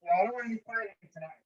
Yeah, I don't want any fighting tonight.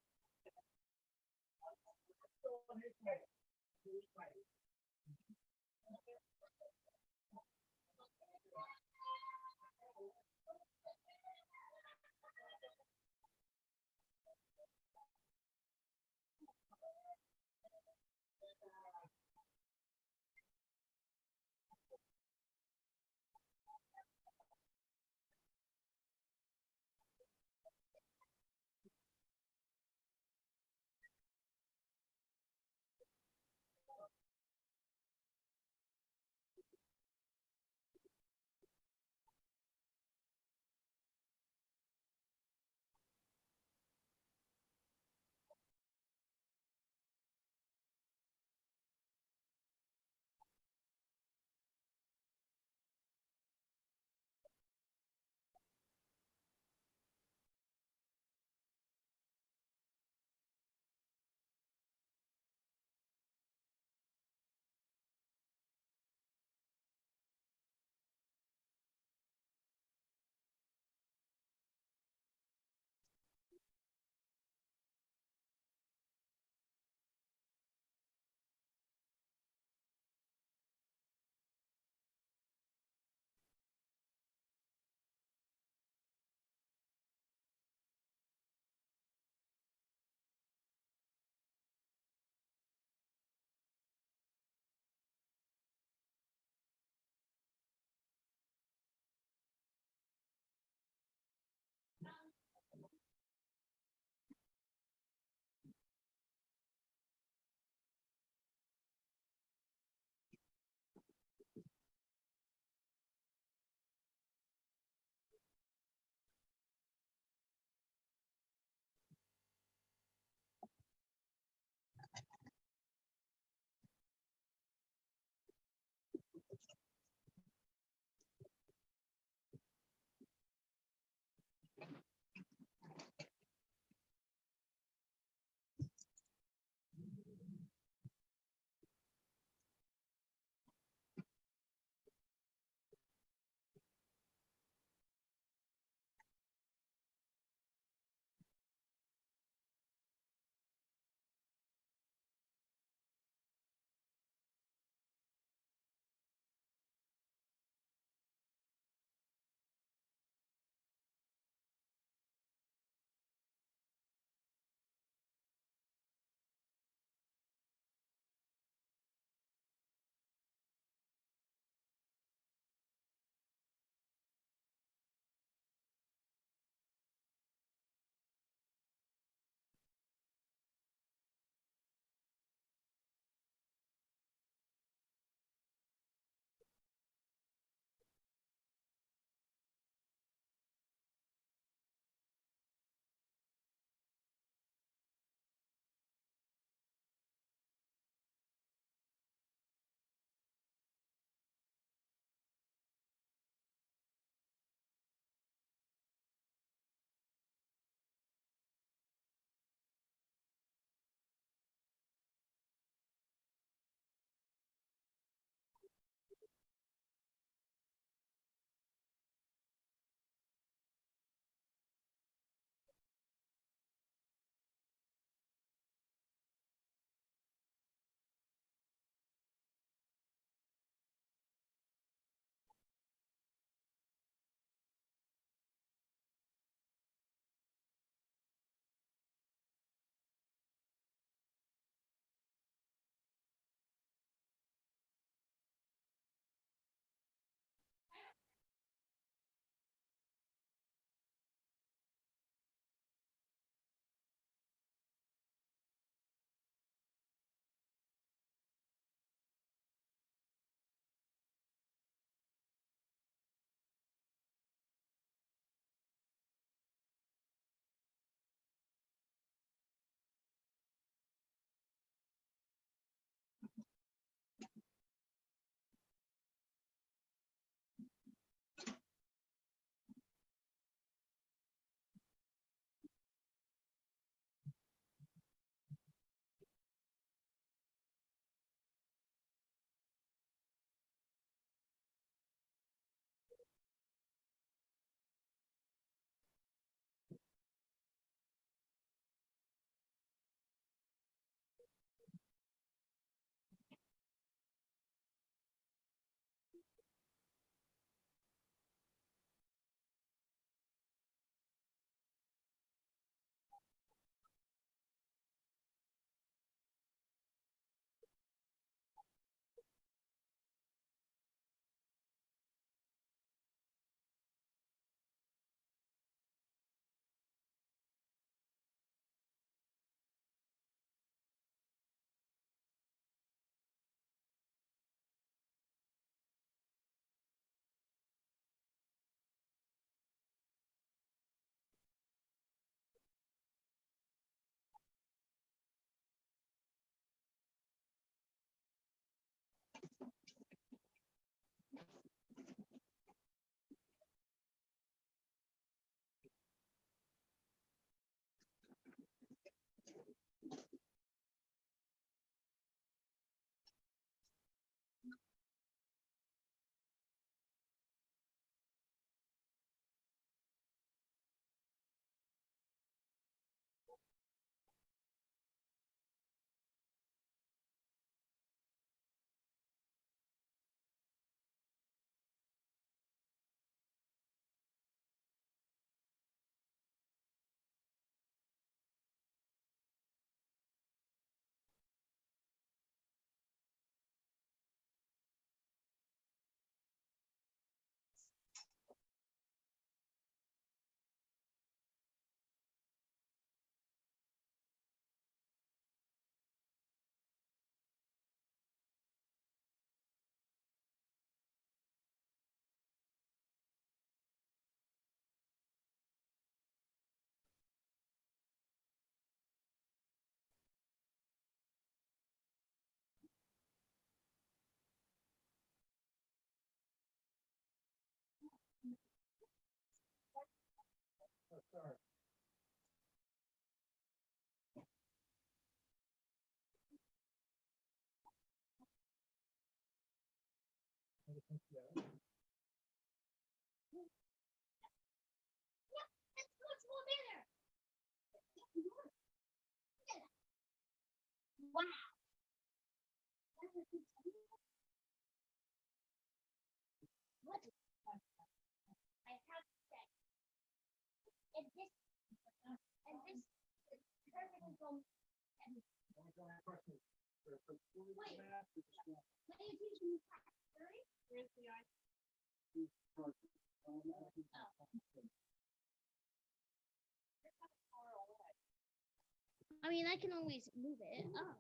I mean, I can always move it. Oh,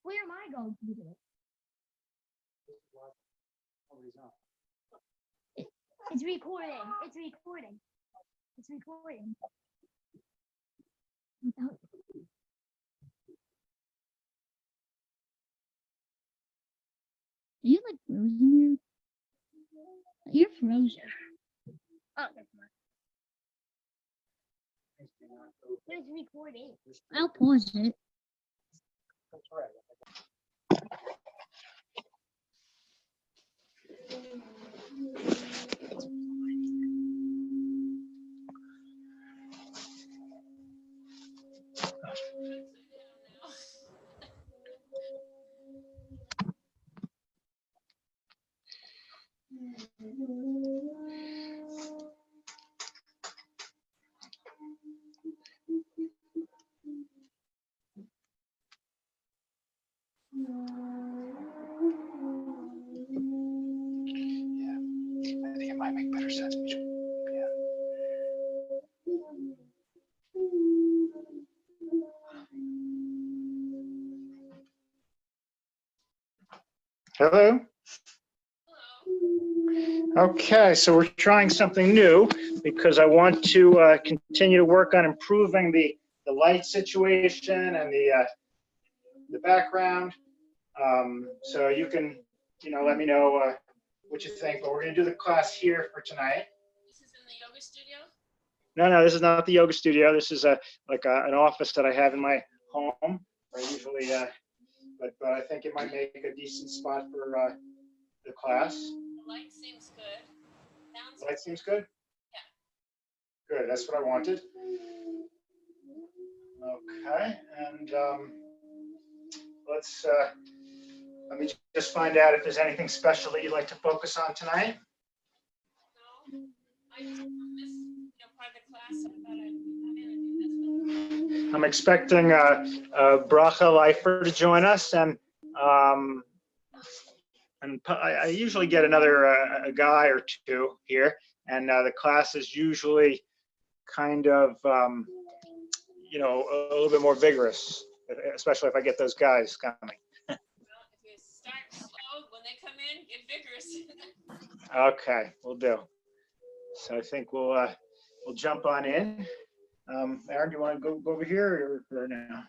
where am I going to do it? It's recording. It's recording. It's recording. Without. Are you like frozen here? You're frozen. Oh, that's fine. It's recording. I'll pause it. I think it might make better sense. Yeah. Hello? Okay, so we're trying something new because I want to continue to work on improving the light situation and the background. So you can, let me know what you think, but we're going to do the class here for tonight. This is in the yoga studio? No, this is not the yoga studio. This is an office that I have in my home. I usually, but I think it might make a decent spot for the class. The light seems good. Light seems good? Yeah. Good, that's what I wanted. Okay, and let me just find out if there's anything special that you'd like to focus on tonight. No, I just missed part of the class, so I thought I'd come in and do this one. I'm expecting Bracha Leifer to join us, and I usually get another a guy or two here, and the class is usually kind of a little bit more vigorous, especially if I get those guys coming. Well, if you start slow, when they come in, get vigorous. Okay, we'll do. So I think we'll jump on in. Aaron, do you want to go over here or now?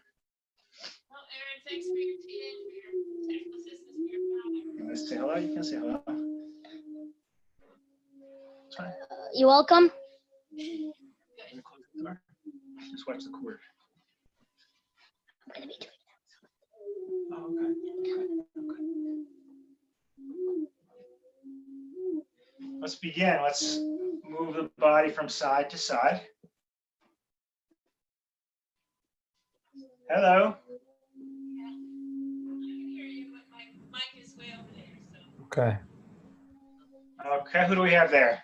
Well, Aaron, thanks for your team, for your technical assistance, for your power. You want to say hello? You can say hello. It's fine. You're welcome. Good. Let me close the door. Just watch the cord. I'm gonna be doing Oh, okay. Let's begin. Let's move the body from side to side. Hello. Yeah. I can hear you, but my mic is way over there, so. Okay. Okay, who do we have there?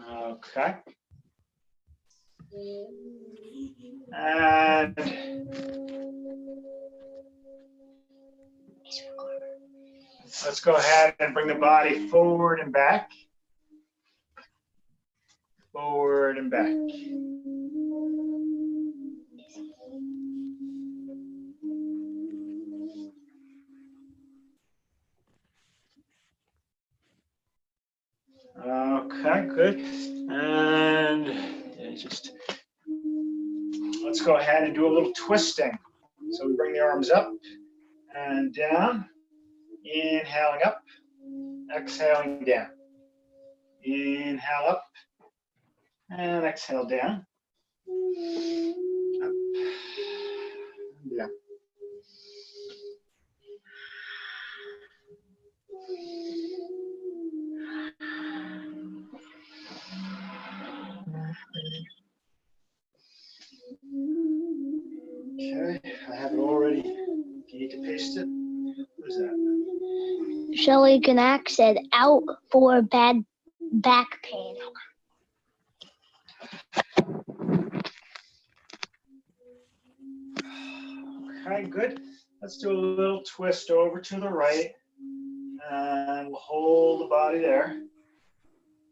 Okay. And let's go ahead and bring the body forward and back. Forward and back. Okay, good. And let's go ahead and do a little twisting. So we bring the arms up and down. Inhaling up, exhaling down. Inhale up and exhale down. Up and down. Okay, I have it already. If you need to paste it, what is that? Shelly Ganack said, out for bad back pain. Okay, good. Let's do a little twist over to the right. And we'll hold the body there.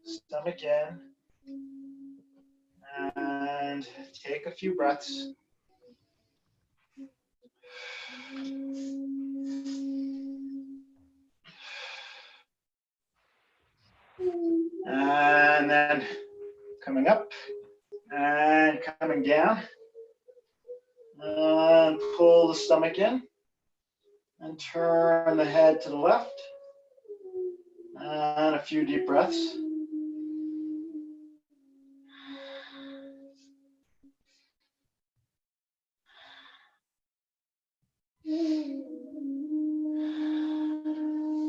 Stomach in. And take a few breaths. And then coming up and coming down. And pull the stomach in. And turn the head to the left. And a few deep breaths.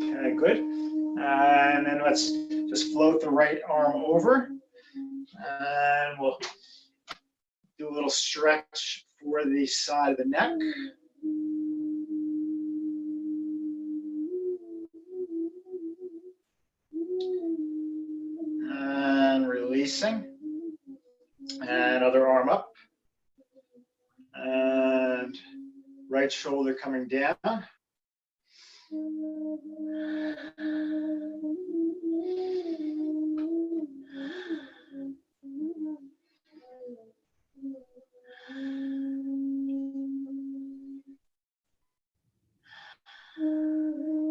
Okay, good. And then let's just float the right arm over. And we'll do a little stretch for the side of the neck. And releasing. And other arm up. And right shoulder coming down.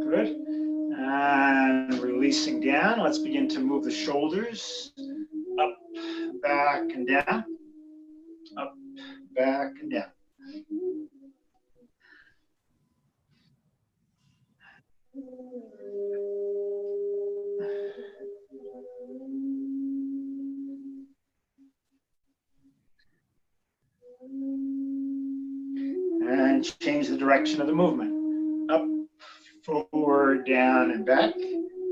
Good. And releasing down. Let's begin to move the shoulders up, back, and down. Up, back, and down. And change the direction of the movement. Up, forward, down, and back.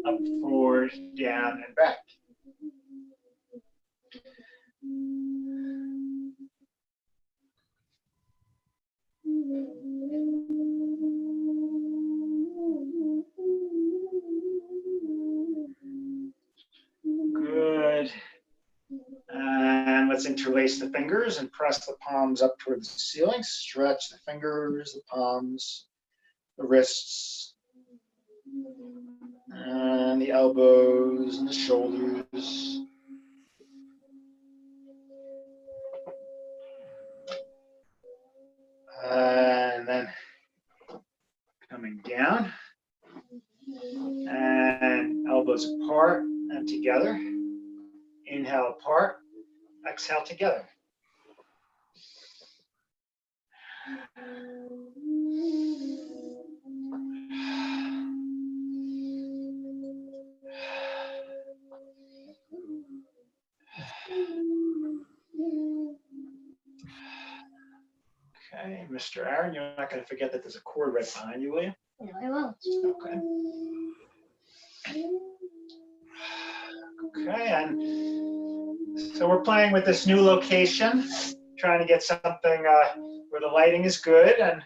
Up, forward, down, and back. Good. And let's interlace the fingers and press the palms up toward the ceiling. Stretch the fingers, the palms, the wrists, and the elbows and the shoulders. And then coming down. And elbows apart and together. Inhale apart, exhale together. Okay, Mr. Aaron, you're not going to forget that there's a cord right behind you, will you? No, I won't. Okay. Okay, and so we're playing with this new location, trying to get something where the lighting is good and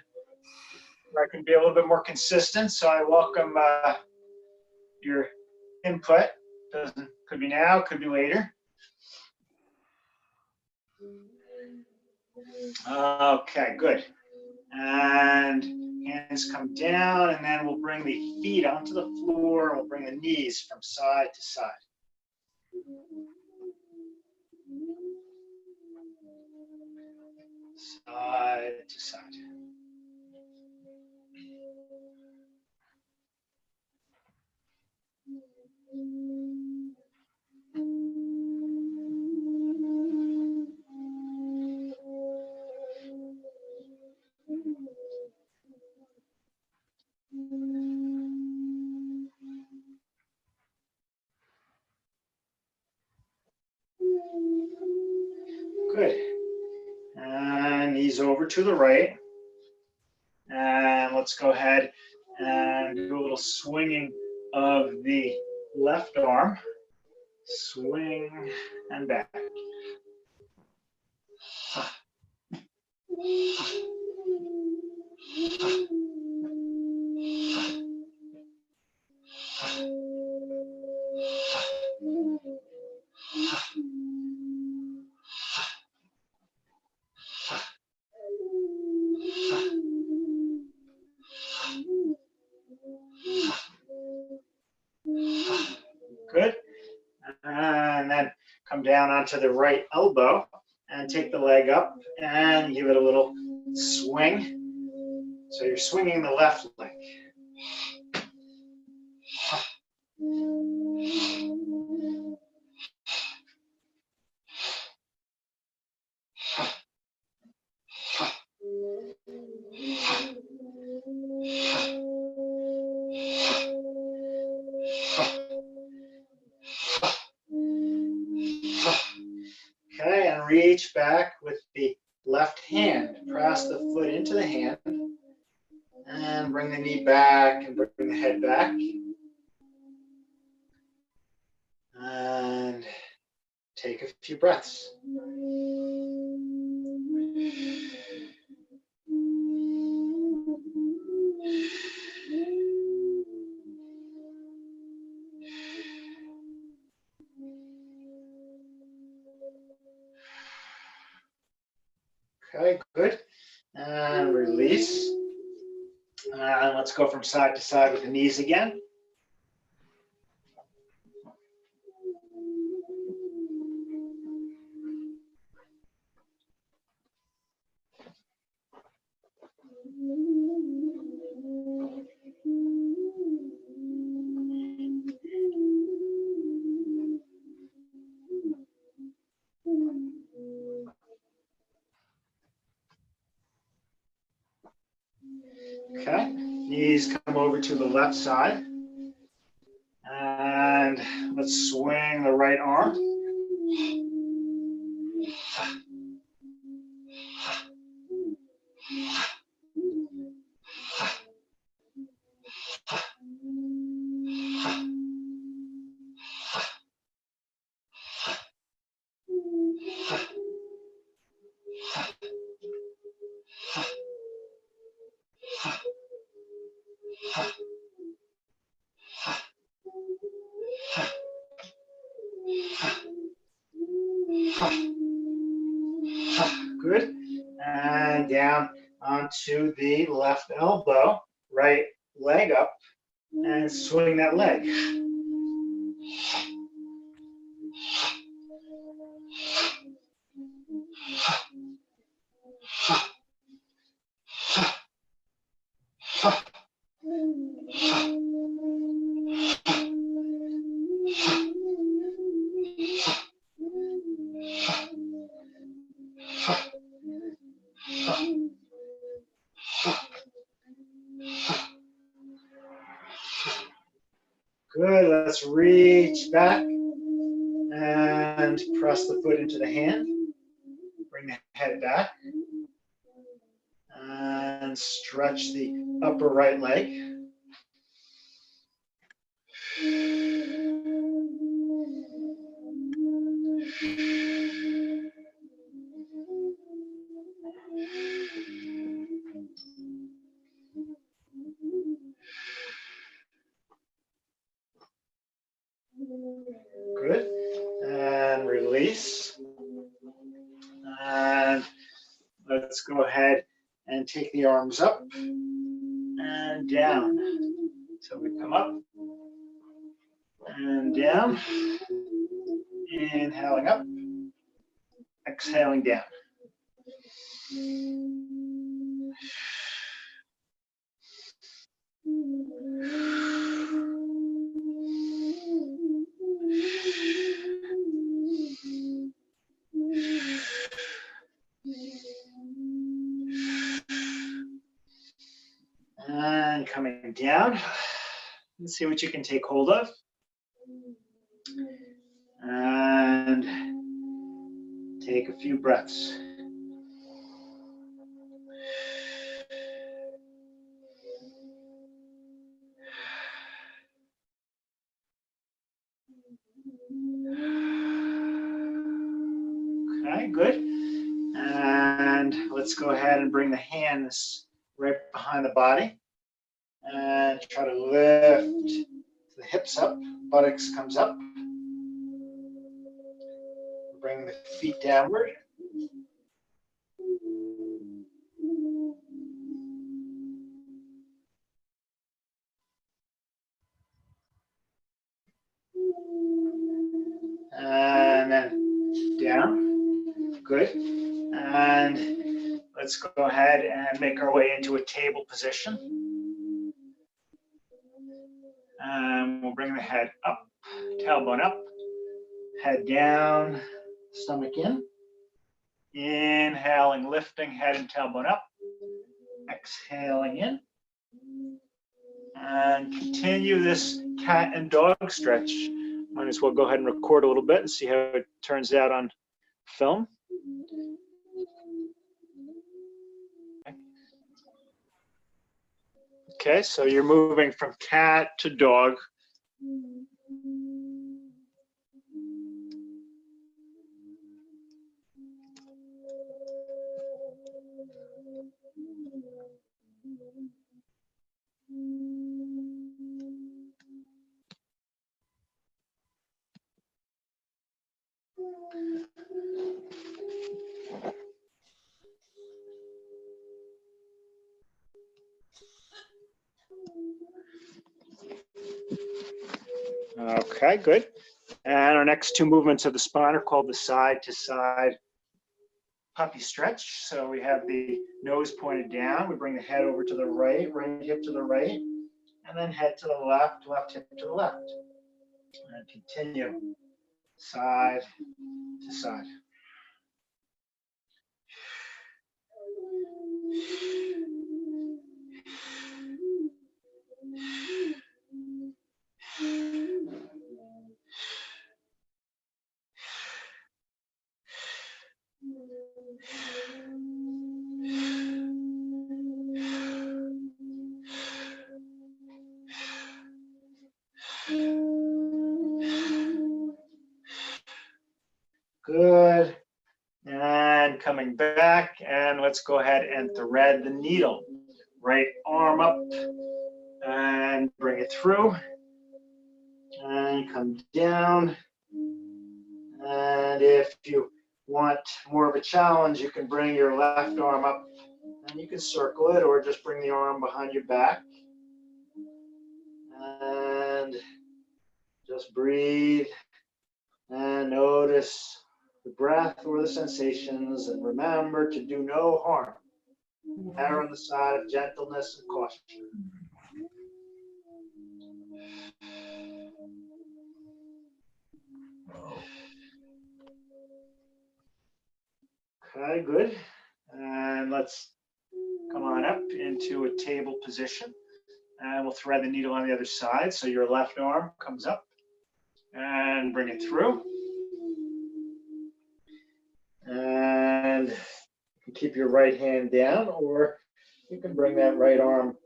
where I can be a little bit more consistent. So I welcome your input. Could be now, could be later. Okay, good. And hands come down, and then we'll bring the feet onto the floor. We'll bring the knees from side to side. Side to side. Good. And knees over to the right. And let's go ahead and do a little swinging of the left arm. Swing and back. Good. And then come down onto the right elbow and take the leg up and give it a little swing. So you're swinging the left leg. Okay, and reach back with the left hand. Press the foot into the hand and bring the knee back and bring the head back. And take a few breaths. Okay, good. And release. And let's go from side to side with the knees again. Okay, knees come over to the left side. And let's swing the right arm. Good. And down onto the left elbow, right leg up, and swing that leg. Good, let's reach back and press the foot into the hand. Bring the head back and stretch the upper right leg. Good. And release. And let's go ahead and take the arms up and down. So we come up and down. Inhaling up. Exhaling down. And coming down. Let's see what you can take hold of. Take a few breaths. Okay, good. And let's go ahead and bring the hands right behind the body and try to lift the hips up, buttocks comes up. Bring the feet downward. And then down. Good. And let's go ahead and make our way into a table position. And we'll bring the head up, tailbone up, head down, stomach in. Inhaling, lifting, head and tailbone up. Exhaling in. And continue this cat and dog stretch. Might as well go ahead and record a little bit and see how it turns out on film. Okay, so you're moving from cat to dog. Okay, good. And our next two movements of the spine are called the side to side puppy stretch. So we have the nose pointed down. We bring the head over to the right, right hip to the right, and then head to the left, left hip to the left. And continue side to side. Good. And coming back, and let's go ahead and thread the needle. Right arm up and bring it through. And come down. And if you want more of a challenge, you can bring your left arm up and you can circle it or just bring the arm behind your back. And just breathe and notice the breath or the sensations, and remember to do no harm. Err on the side of gentleness and caution. Okay, good. And let's come on up into a table position. And we'll thread the needle on the other side. So your left arm comes up and bring it through. And you can keep your right hand down, or you can bring that right arm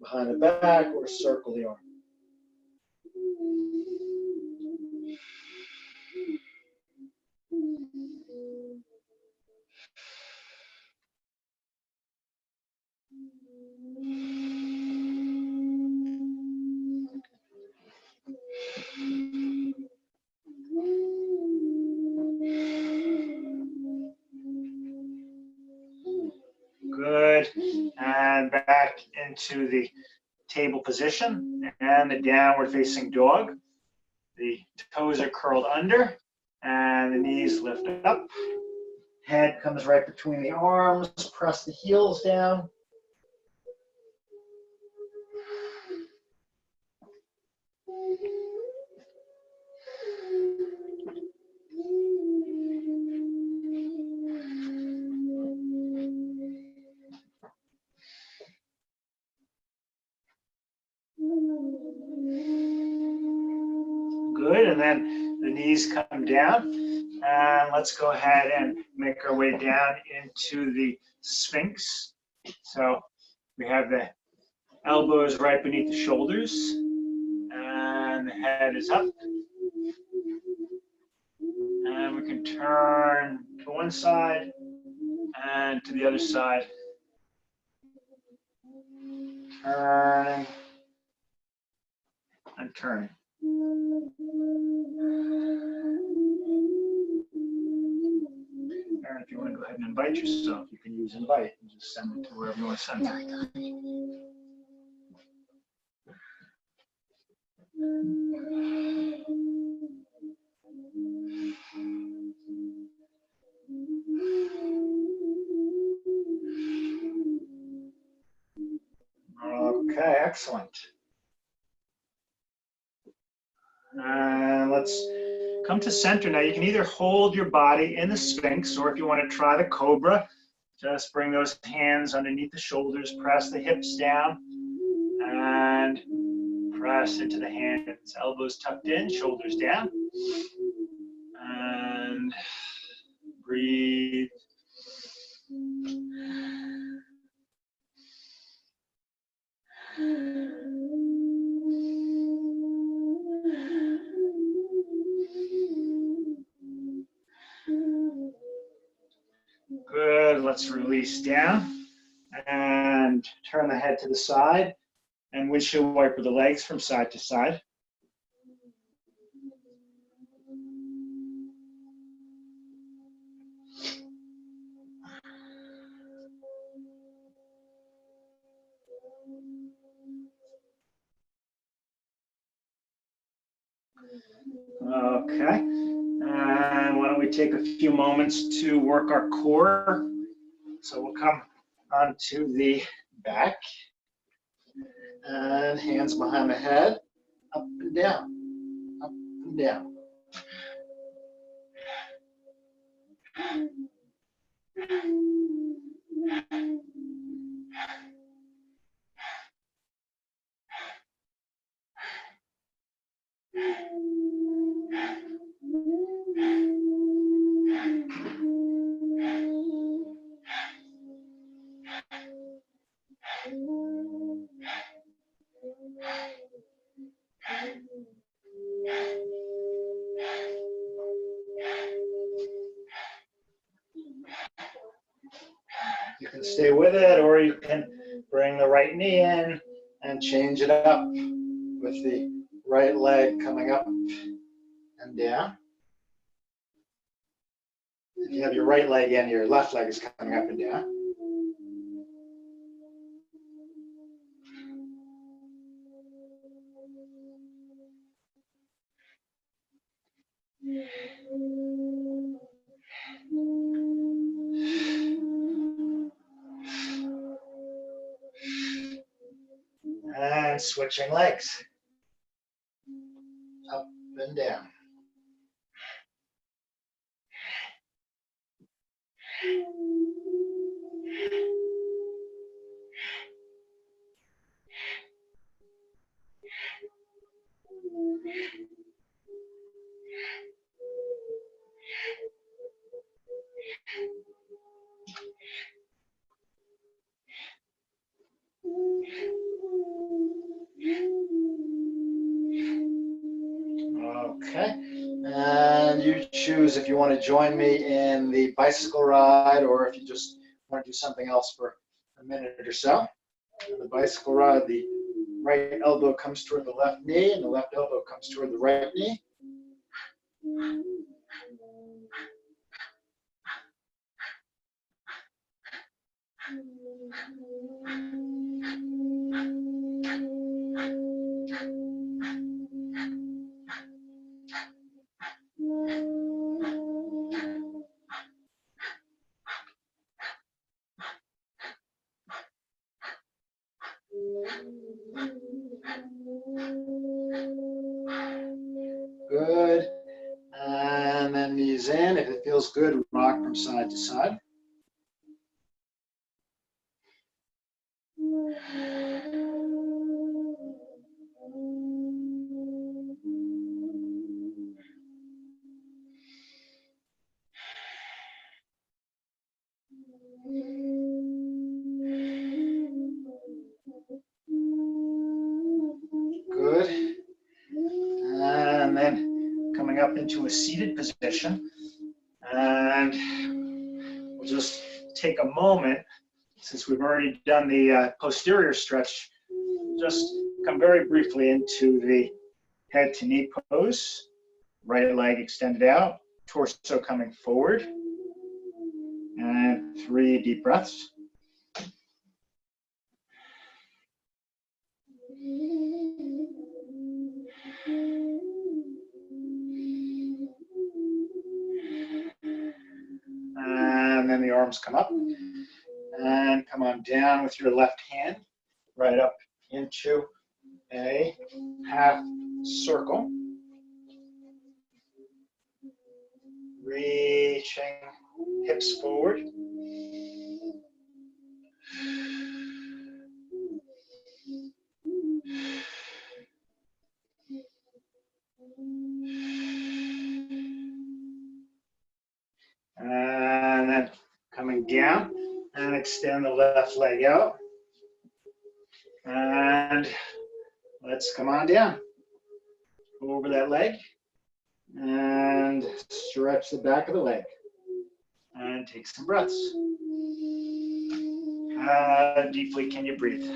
behind the back or circle the arm. Good. And back into the table position and the downward facing dog. The toes are curled under and the knees lift up. Head comes right between the arms. Press the heels down. Good. Good, and then the knees come down. And let's go ahead and make our way down into the Sphinx. So we have the elbows right beneath the shoulders, and the head is up. And we can turn to one side and to the other side. Turning and turning. Aaron, if you want to go ahead and invite yourself, you can use invite and just send it to wherever you want to send No, I it. got it. Okay, excellent. And let's come to center now. You can either hold your body in the Sphinx, or if you want to try the Cobra, just bring those hands underneath the shoulders, press the hips down, and press into the hands. Elbows tucked in, shoulders down. And breathe. Good, let's release down and turn the head to the side and windshield wiper the legs from side to side. Okay, and why don't we take a few moments to work our core. So we'll come onto the back and hands behind the head, up and down, up and down. You can stay with it, or you can bring the right knee in and change it up with the right leg coming up and down. If you have your right leg in, your left leg is coming up and down. And switching legs, up and down. Okay, and you choose if you want to join me in the bicycle ride or if you just want to do something else for a minute or so. The bicycle ride, the right elbow comes toward the left knee and the left elbow comes toward the right knee. Good. And then knees in. If it feels good, rock from side to side. coming up into a seated position. And we'll just take a moment, since we've already done the posterior stretch, just come very briefly into the head to knee pose. Right leg extended out, torso coming forward. And 3 deep breaths. And then the arms come up and come on down with your left hand right up into a half circle. Reaching hips forward. And then coming down and extend the left leg out. And let's come on down over that leg and stretch the back of the leg and take some breaths. How deeply can you breathe?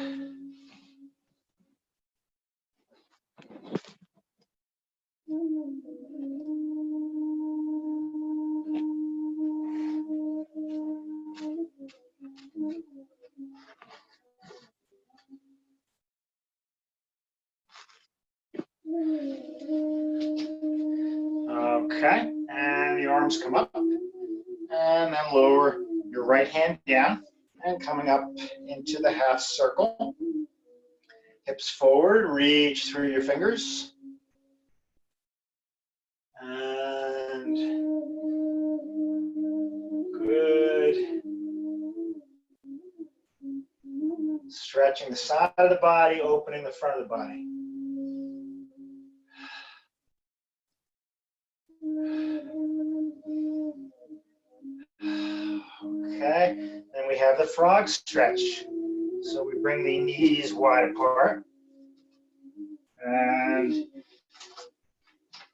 Okay, and the arms come up, and then lower your right hand down, and coming up into the half circle. Hips forward, reach through your fingers. And good. Stretching the side of the body, opening the front of the body. Okay, then we have the frog stretch. So we bring the knees wide apart. And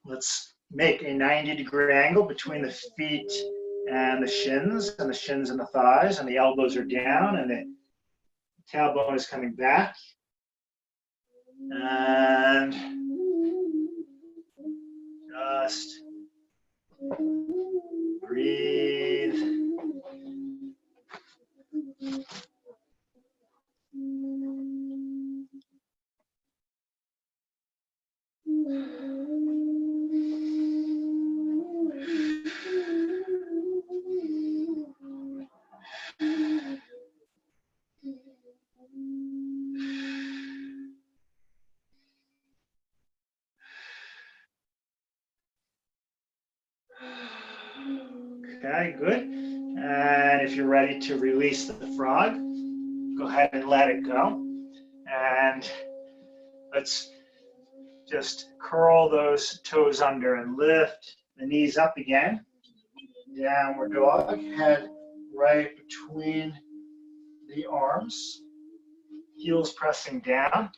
let's make a 90-degree angle between the feet and the shins and the thighs, and the elbows are down and the tailbone is coming back. And just breathe. Okay, good. And if you're ready to release the frog, go ahead and let it go. And let's just curl those toes under and lift the knees up again. Downward dog, head right between the arms, heels pressing down.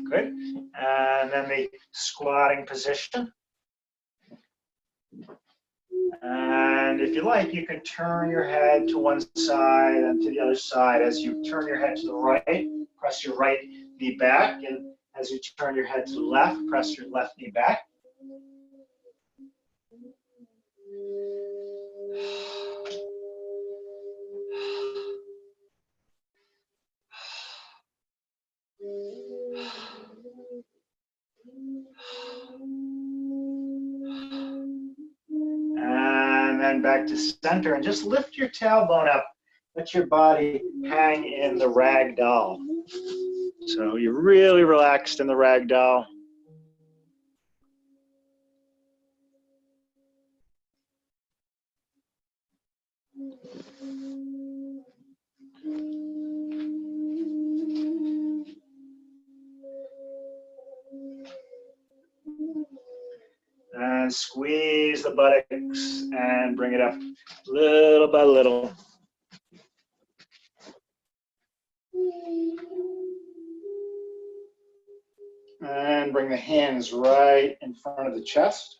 Good. And then the squatting position. And if you like, you can turn your head to one side and to the other side. As you turn your head to the right, press your right knee back. And as you turn your head to the left, press your left knee back. And then back to center, and just lift your tailbone up. Let your body hang in the rag doll. So you're really relaxed in the rag doll. And And squeeze the buttocks and bring it up little by little. And bring the hands right in front of the chest.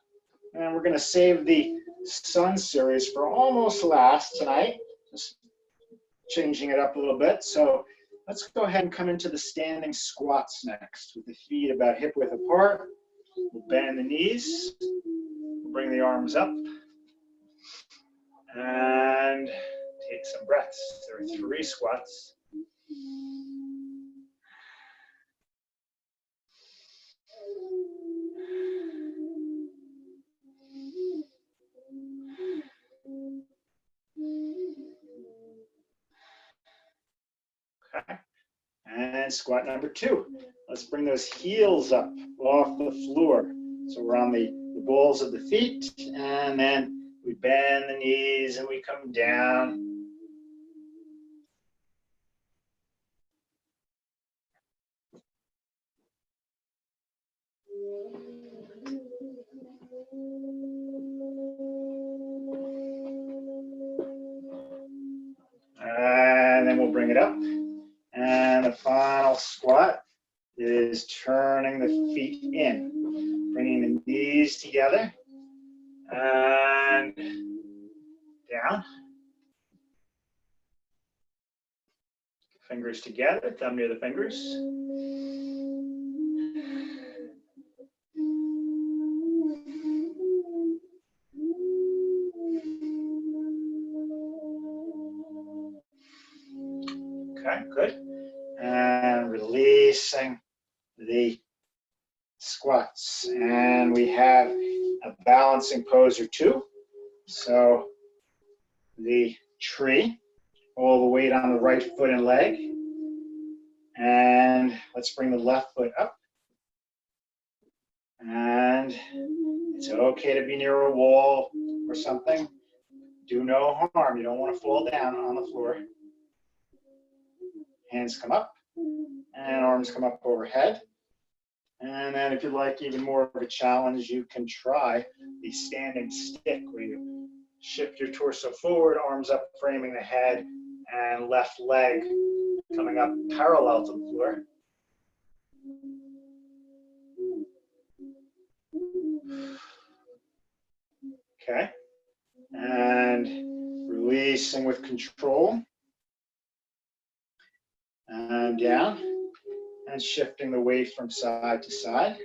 And we're going to save the sun series for almost last tonight. Just changing it up a little bit. So let's go ahead and come into the standing squats next with the feet about hip width apart. We'll bend the knees. We'll bring the arms up. And take some breaths. There are 3 squats. Okay. And squat number 2. Let's bring those heels up off the floor. So we're on the balls of the feet, and then we bend the knees and we come down. And then we'll bring it up. And the final squat is turning the feet in, bringing the knees together and down. Fingers together, thumb near the fingers. Okay, good. And releasing the squats. And we have a balancing pose or 2. So the tree, all the weight on the right foot and leg. And let's bring the left foot up. And it's okay to be near a wall or something. Do no harm. You don't want to fall down on the floor. Hands come up and arms come up overhead. And then if you'd like even more of a challenge, you can try the standing stick where you shift your torso forward, arms up, framing the head, and left leg coming up parallel to the floor. Okay. And releasing with control. And down. And shifting the weight from side to side.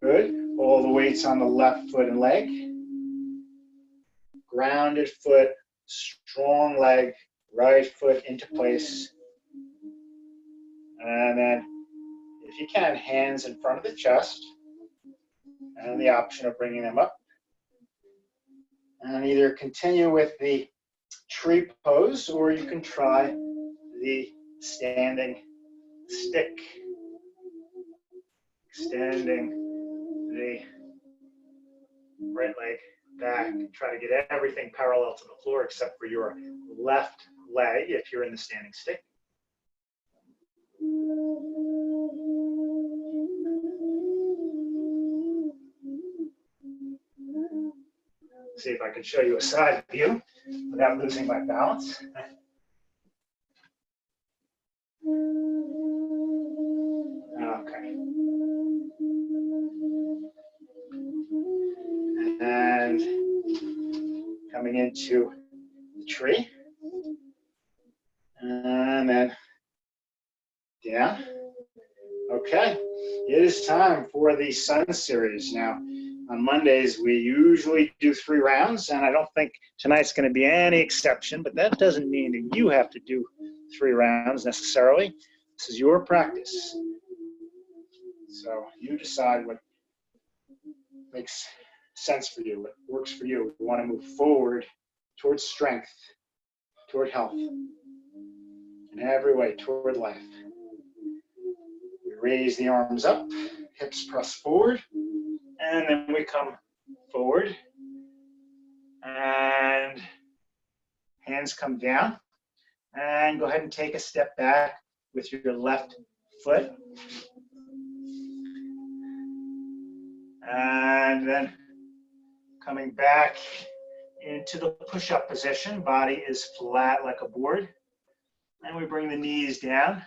Good. All the weights on the left foot and leg. Grounded foot, strong leg, right foot into place. And then, if you can, hands in front of the chest. And the option of bringing them up. And either continue with the tree pose, or you can try the standing stick. Extending the right leg back. Try to get everything parallel to the floor except for your left leg if you're in the standing stick. See if I can show you a side view without losing my balance. Okay. And coming into the tree. And then down. Okay. It is time for the sun series. Now, on Mondays, we usually do 3 rounds, and I don't think tonight's going to be any exception, but that doesn't mean that you have to do 3 rounds necessarily. This is your practice. So you decide what makes sense for you, what works for you. You want to move forward towards strength, toward health, in every way, toward life. We raise the arms up, hips press forward. And then we come forward and Hands come down. And go ahead and take a step back with your left foot. And then coming back into the push-up position. Body is flat like a board. And we bring the knees down.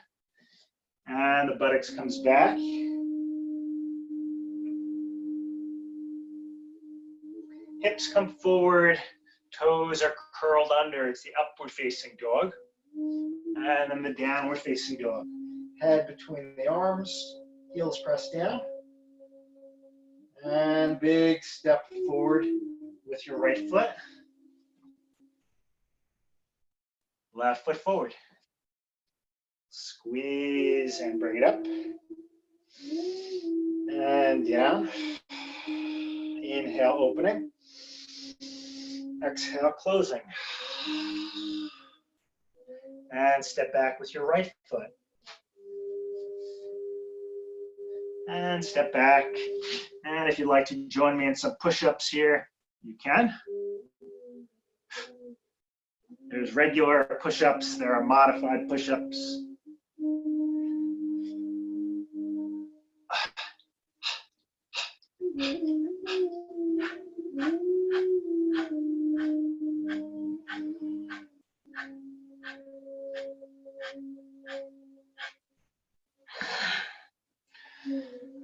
And the buttocks comes back. Hips come forward. Toes are curled under. It's the upward facing dog. And then the downward facing dog. Head between the arms. Heels pressed down. And big step forward with your right foot. Left foot forward. Squeeze and bring it up. And down. Inhale, opening. Exhale, closing. And step back with your right foot. And step back. And if you'd like to join me in some push-ups here, you can. There's regular push-ups. There are modified push-ups.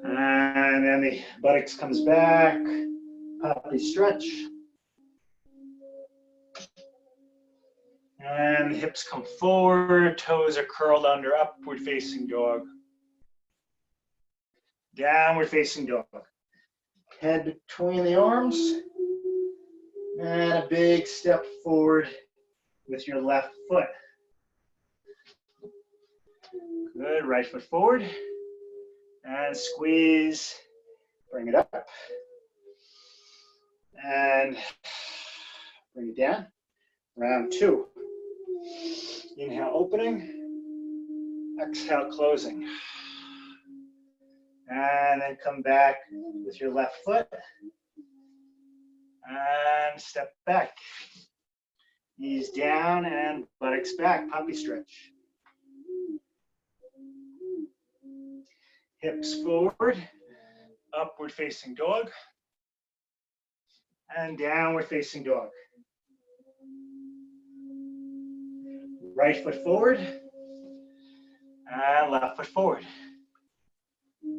And then the buttocks comes back, puppy stretch. And the hips come forward, toes are curled under, upward facing dog. Downward facing dog. Head between the arms. And a big step forward with your left foot. Good, right foot forward. And squeeze, bring it up. And bring it down. Round two. Inhale, opening. Exhale, closing. And then come back with your left foot. And step back. Knees down and buttocks back, puppy stretch. Hips forward, upward facing dog, and downward facing dog. Right foot forward, and left foot forward.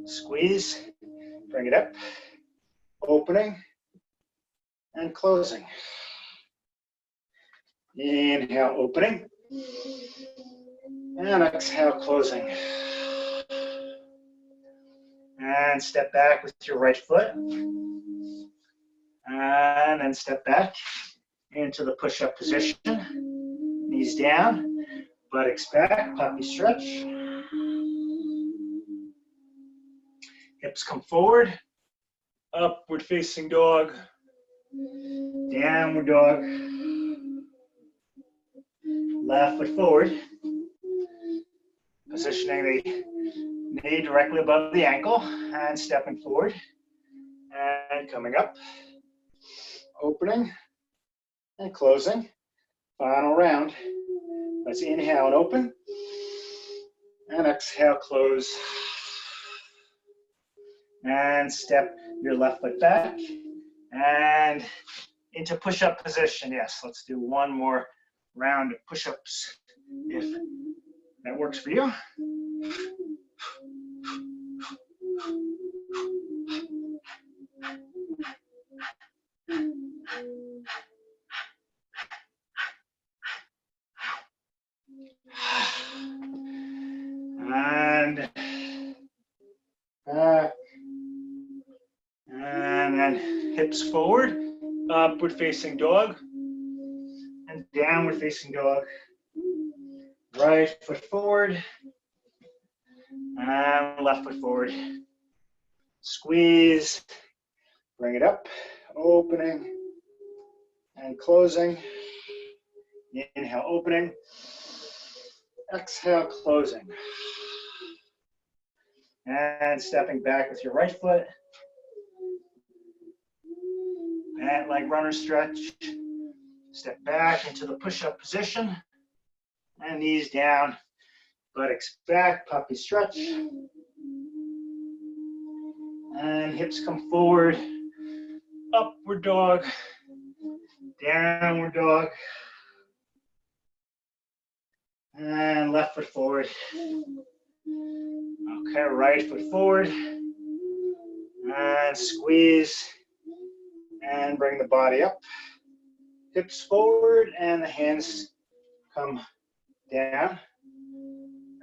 Squeeze, bring it up, opening, and closing. Inhale, opening, and exhale, closing. And step back with your right foot. And then step back into the push-up position. Knees down, buttocks back, puppy stretch. Hips come forward, upward facing dog, downward dog, left foot forward. Positioning the knee directly above the ankle and stepping forward and coming up, opening and closing. Final round. Let's inhale and open and exhale, close. And step your left foot back and into push-up position. Yes, let's do one more round of push-ups if that works for you. And back. And then hips forward, upward facing dog, and downward facing dog. Right foot forward, and left foot forward. Squeeze, bring it up, opening and closing. Inhale, opening. Exhale, closing. And stepping back with your right foot. And like runner stretch. Step back into the push-up position. And knees down, buttocks back, puppy stretch. And hips come forward. Upward dog. Downward dog. And left foot forward. Okay, right foot forward. And squeeze. And bring the body up. Hips forward and the hands come down.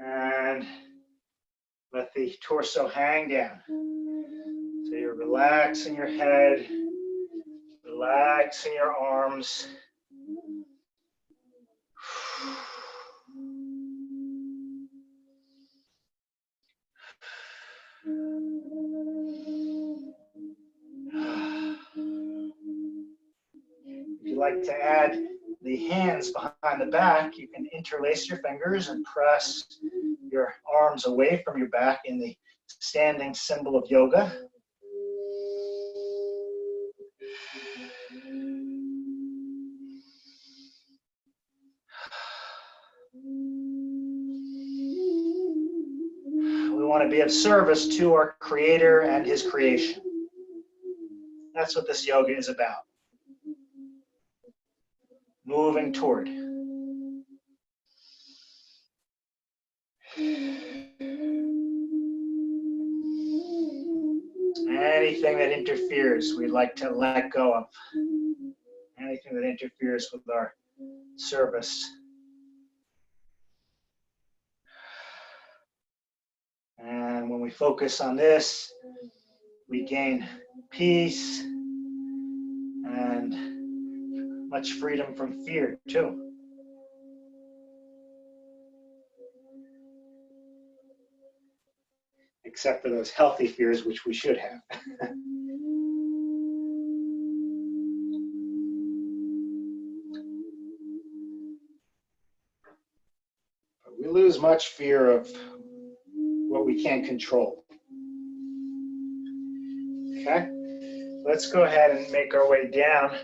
And let the torso hang down. So you're relaxing your head, relaxing your arms. If you like to add the hands behind the back, you can interlace your fingers and press your arms away from your back in the standing symbol of yoga. We want to be of service to our Creator and His creation. That's what this yoga is about. Moving toward. Anything that interferes, we'd like to let go of. Anything that interferes with our service. And when we focus on this, we gain peace and much freedom from fear too. Except for those healthy fears, which we should have. But we lose much fear of what we can't control. Okay, let's go ahead and make our way down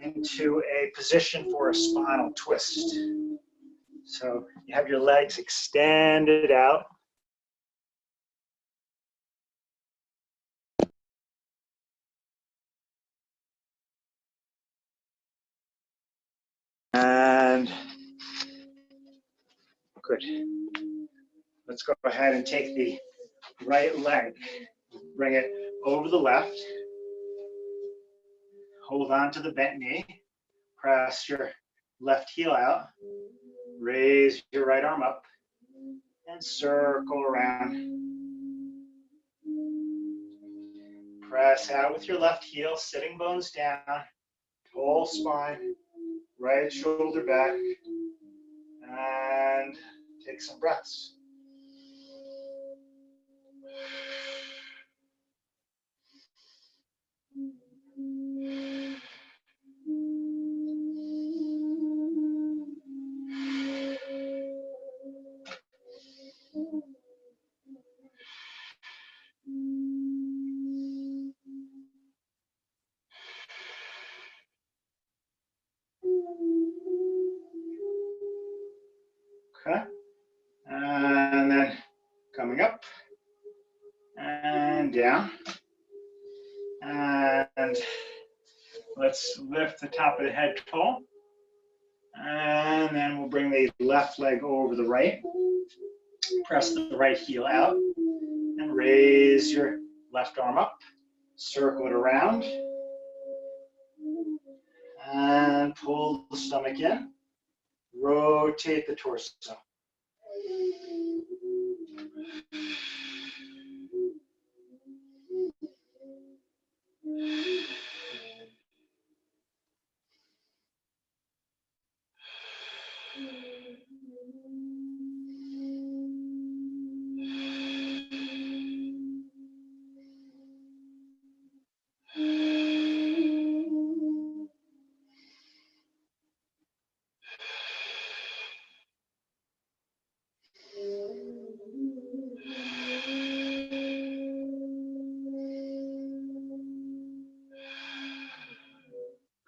into a position for a spinal twist. So you have your legs extended out. And good. Let's go ahead and take the right leg, bring it over the left. Hold on to the bent knee. Press your left heel out. Raise your right arm up and circle around. Press out with your left heel, sitting bones down, whole spine, right shoulder back, and take some breaths. Okay, and then coming up and down, and let's lift the top of the head tall, and then we'll bring the left leg over the right, press the right heel out, and raise your left arm up, circle it around, and pull the stomach in. Rotate the torso.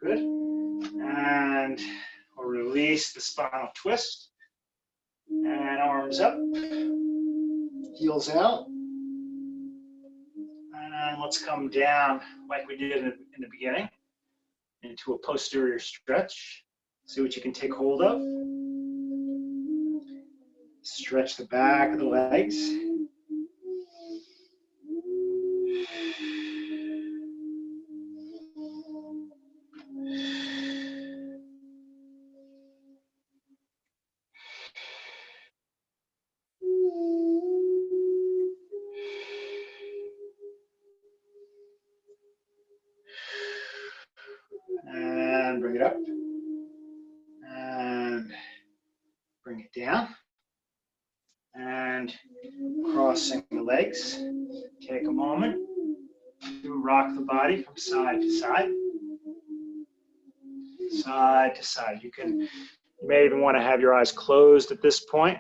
Good. And And we'll release the spinal twist. And arms up, heels out. And let's come down like we did in the beginning into a posterior stretch. See what you can take hold of. Stretch the back of the legs. And bring it up. And bring it down. And crossing the legs. Take a moment to rock the body from side to side. Side to side. You may even want to have your eyes closed at this point.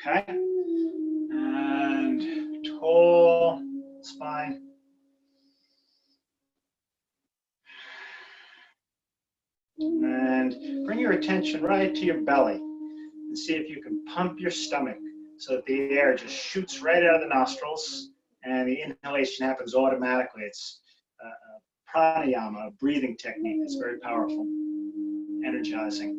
Okay, and tall spine. And bring your attention right to your belly and see if you can pump your stomach so that the air just shoots right out of the nostrils and the inhalation happens automatically. It's a pranayama, a breathing technique that's very powerful, energizing.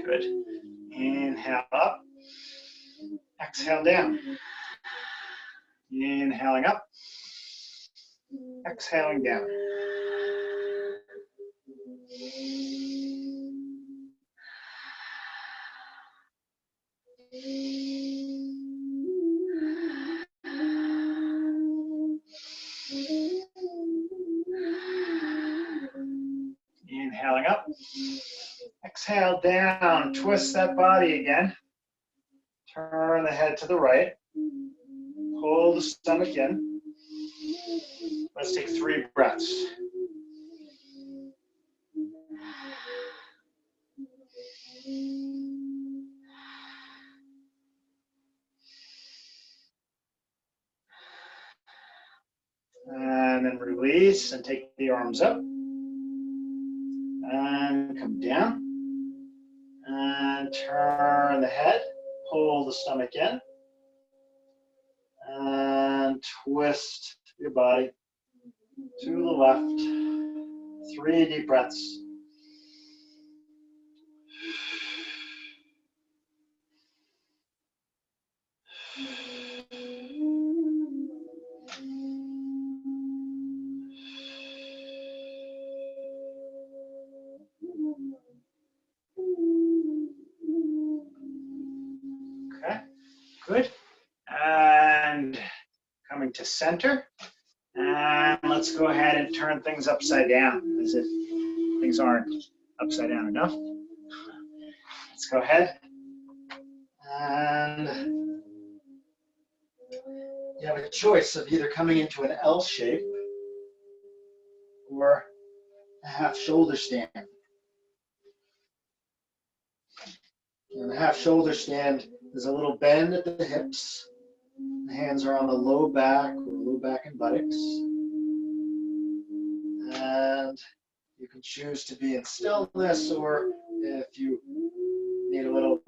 Good. Inhale up. Exhale down. Inhaling up. Exhaling down. Inhaling up. Exhale down. Twist that body again. Turn the head to the right. Pull the stomach in. Let's take 3 breaths. And then release and take the arms up. And come down. And turn the head. Pull the stomach in. And twist your body to the left. 3 deep breaths. Okay, good. And coming to center. And let's go ahead and turn things upside down as if things aren't upside down enough. Let's go ahead. And you have a choice of either coming into an L shape or a half shoulder stand. In the half shoulder stand, there's a little bend at the hips. The hands are on the low back and buttocks. And You can choose to be in stillness, or if you need a little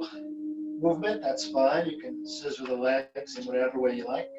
movement, that's fine. You can scissor the legs in whatever way you like.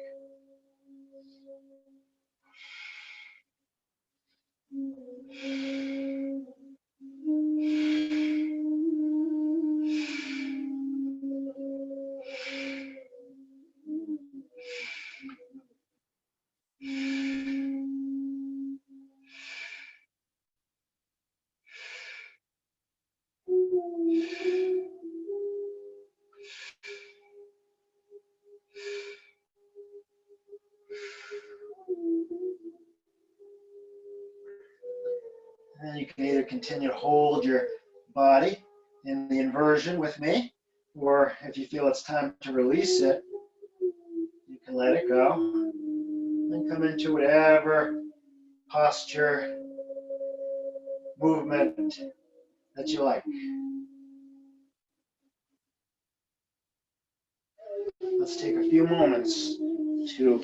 And you can either continue to hold your body in the inversion with me, or if you feel it's time to release it, you can let it go and come into whatever posture, movement that you like. Let's take a few moments to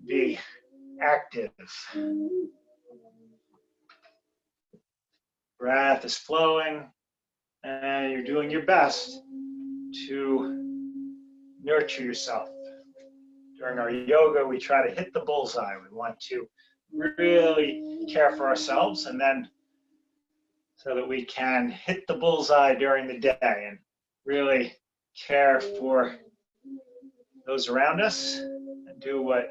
be active. Breath is flowing, and you're doing your best to nurture yourself. During our yoga, we try to hit the bullseye. We want to really care for ourselves, and then so that we can hit the bullseye during the day and really care for those around us and do what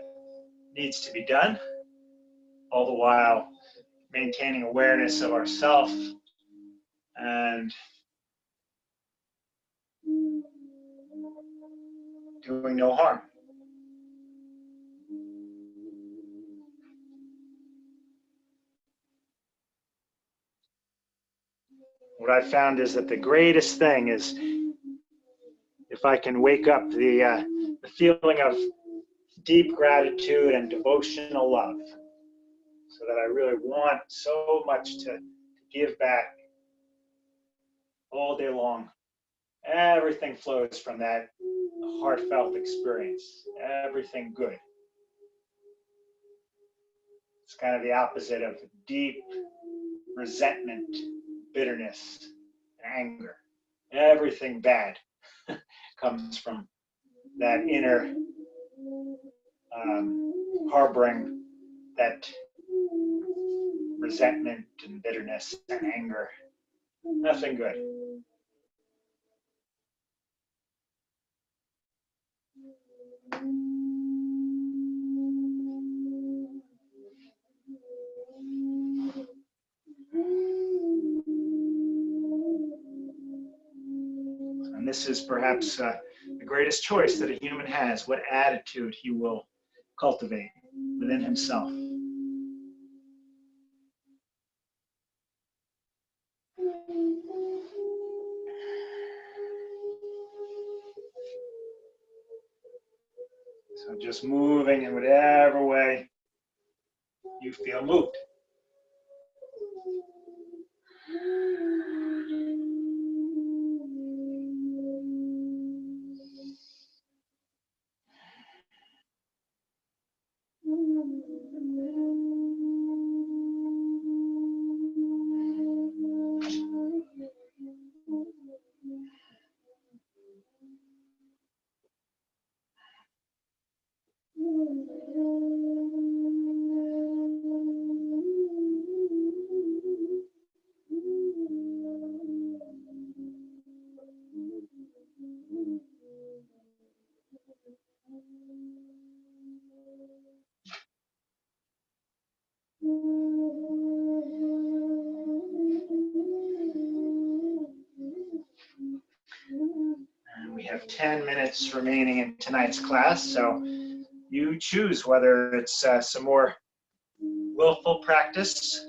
needs to be done, all the while maintaining awareness of ourself and doing no harm. What I've found is that the greatest thing is if I can wake up the feeling of deep gratitude and devotional love, so that I really want so much to give back all day long. Everything flows from that heartfelt experience, everything good. It's kind of the opposite of deep resentment, bitterness, and anger. Everything bad comes from that inner harboring that resentment and bitterness and anger. Nothing good. And this is perhaps the greatest choice that a human has, what attitude he will cultivate within himself. So just moving in whatever way you feel moved. And we have 10 minutes remaining in tonight's class, so you choose whether it's some more willful practice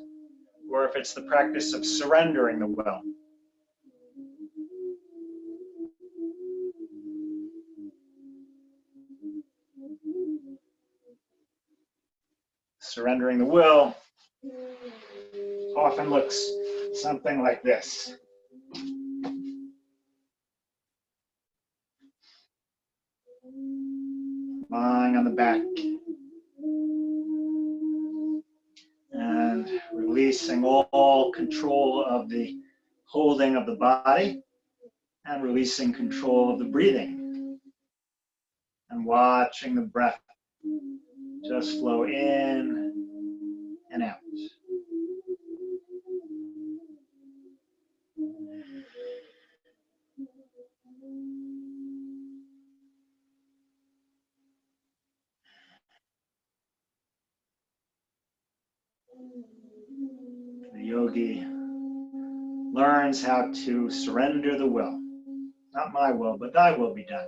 or if it's the practice of surrendering the will. Surrendering the will often looks something like this. Lying on the back and releasing all control of the holding of the body and releasing control of the breathing. And watching the breath just flow in and out. The yogi learns how to surrender the will. Not my will, but thy will be done.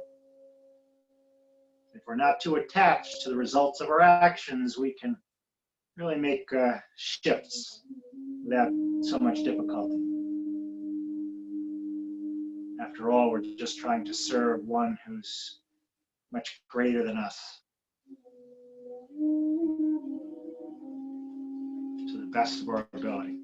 If we're not too attached to the results of our actions, we can really make shifts without so much difficulty. After all, we're just trying to serve one who's much greater than us, to the best of our ability.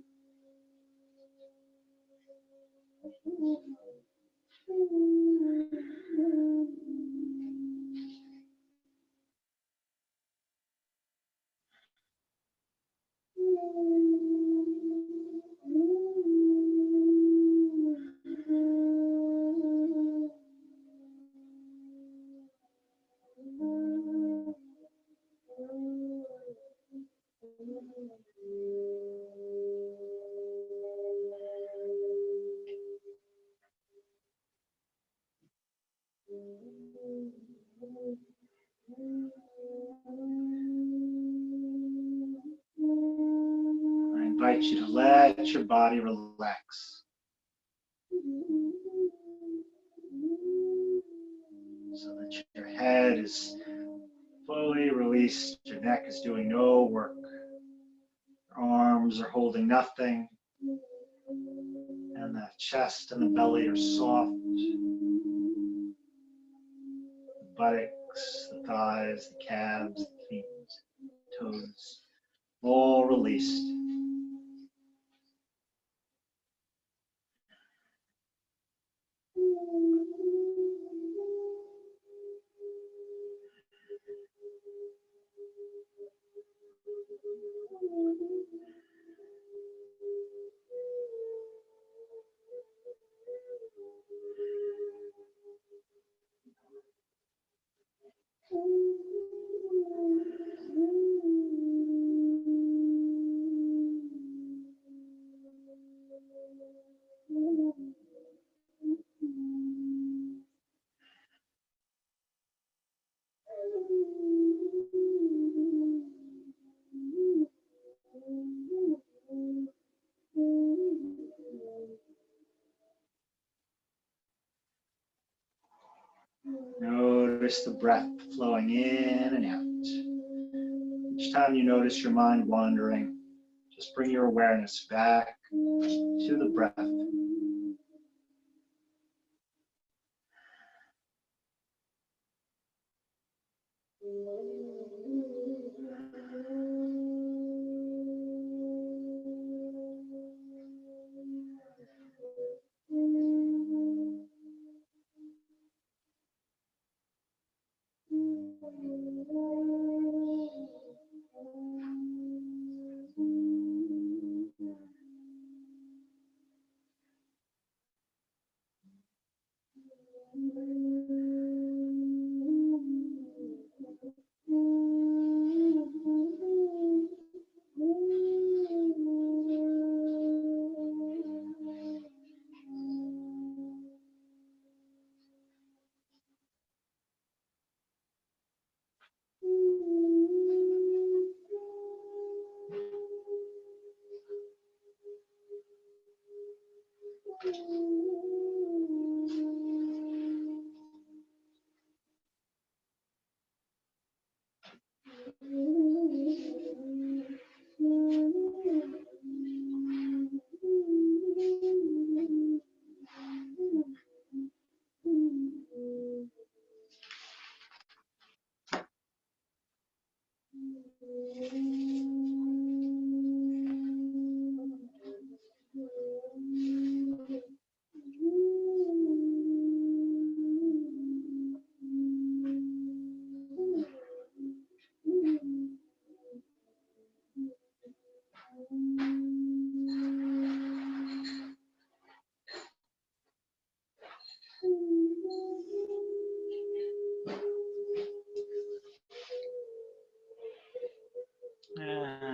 I invite you to let your body relax. So that your head is fully released, your neck is doing no work, your arms are holding nothing, and the chest and the belly are soft. The buttocks, the thighs, the calves, the feet, toes, all released. Notice the breath flowing in and out. Each time you notice your mind wandering, just bring your awareness back to the breath.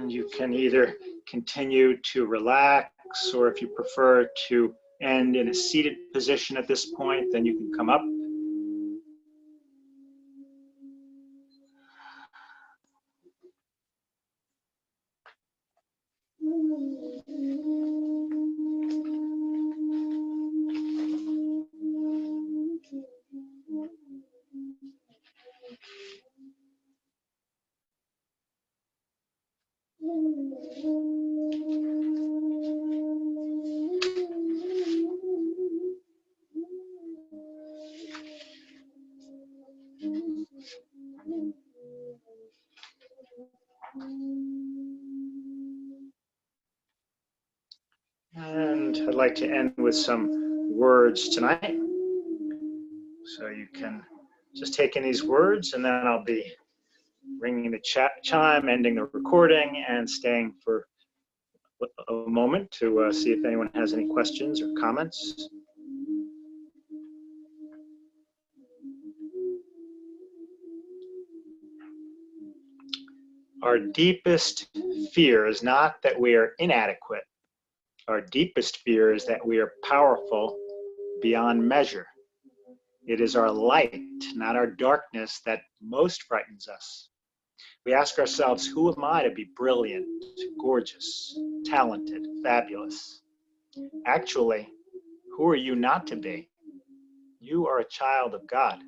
And you can either continue to relax, or if you prefer to end in a seated position at this point, then you can come up. And I'd like to end with some words tonight. So you can just take in these words, and then I'll be ringing the chime, ending the recording, and staying for a moment to see if anyone has any questions or comments. Our deepest fear is not that we are inadequate. Our deepest fear is that we are powerful beyond measure. It is our light, not our darkness, that most frightens us. We ask ourselves, who am I to be brilliant, gorgeous, talented, fabulous? Actually, who are you not to be? You are a child of God.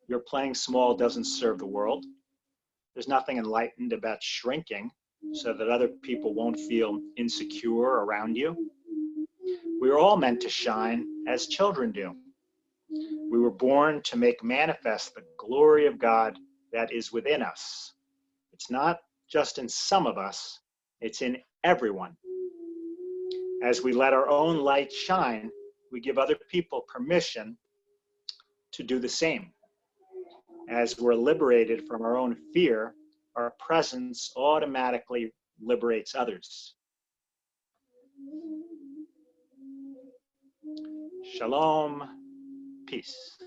Your playing small doesn't serve the world. There's nothing enlightened about shrinking so that other people won't feel insecure around you. We are all meant to shine as children do. We were born to make manifest the glory of God that is within us. It's not just in some of us, it's in everyone. As we let our own light shine, we give other people permission to do the same. As we're liberated from our own fear, our presence automatically liberates others. Shalom, peace.